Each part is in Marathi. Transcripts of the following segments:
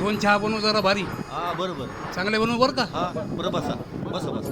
दोन चहा बनवू जरा भारी. हा बरोबर. चांगले बनवू बरं का. हा बरं बसा बसा बसा.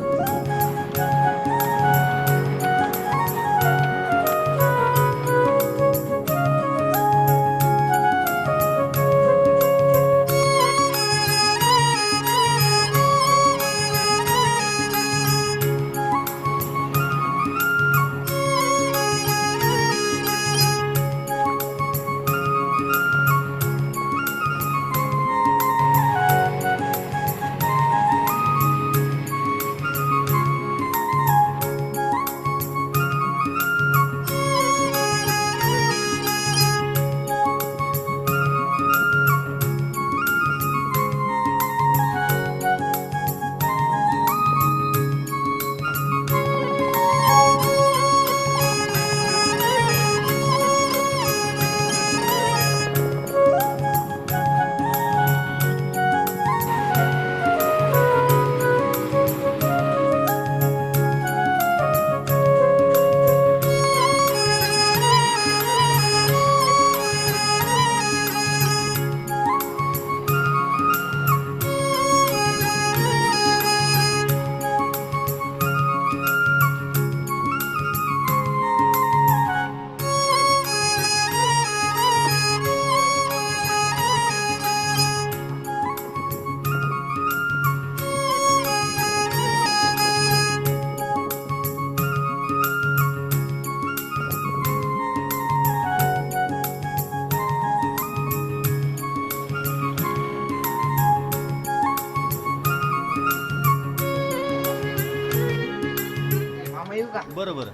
बरं बरं.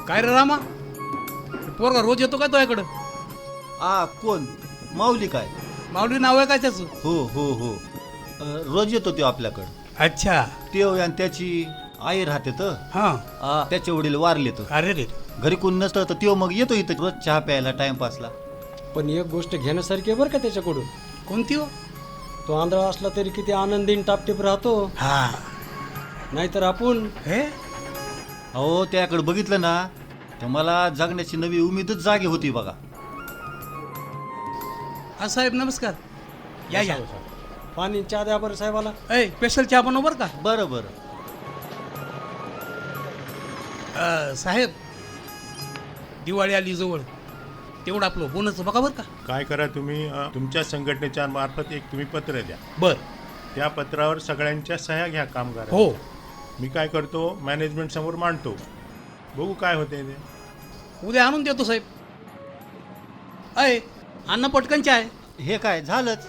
काय रे रामा, पोरगा रोज येतो का तुझ्याकडं? कोण? माऊली काय? माऊली नाव आहे काय त्याचं? हो हो हो. रोज येतो तो आपल्याकडं. अच्छा. ते आणि त्याची आई राहते तर हा. त्याचे वडील वारले तर अरे रे. घरी कोण नसतं तर तो मग येतो इथं रोज चहा प्यायला टाइमपासला. पण एक गोष्ट घेण्यासारखी आहे बरं का त्याच्याकडून. कोणती हो? तो आंधळा असला तरी किती आनंदीन टापटीप राहतो. हा. नाहीतर आपण हे अहो त्याकडे बघितलं ना तर मला जगण्याची नवी उमेदच जागी होती बघा. हा साहेब नमस्कार. या या. पाणी चहा द्या बरं साहेबाला. ऐ स्पेशल चहा बनव बरं का. बरं बरं. साहेब दिवाळी आली जवळ, तेवढं आपलं बोनस बघा बरं का. काय करा तुम्ही तुमच्या संघटनेच्या मार्फत एक तुम्ही पत्र द्या. बर. त्या पत्रावर सगळ्यांच्या सह्या घ्या कामगार. हो. मी काय करतो मॅनेजमेंट समोर मांडतो, बघू काय होते ते. उद्या आणून देतो साहेब. ऐ अन्न पटकन चहा आहे. हे काय झालंच.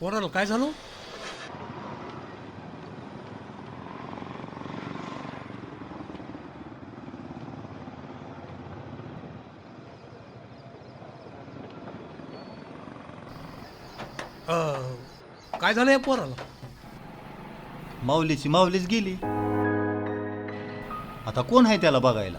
पोराला काय झालं? काय झालं या पोराला? माऊलीची माऊलीच गेली. आता कोण आहे त्याला बघायला?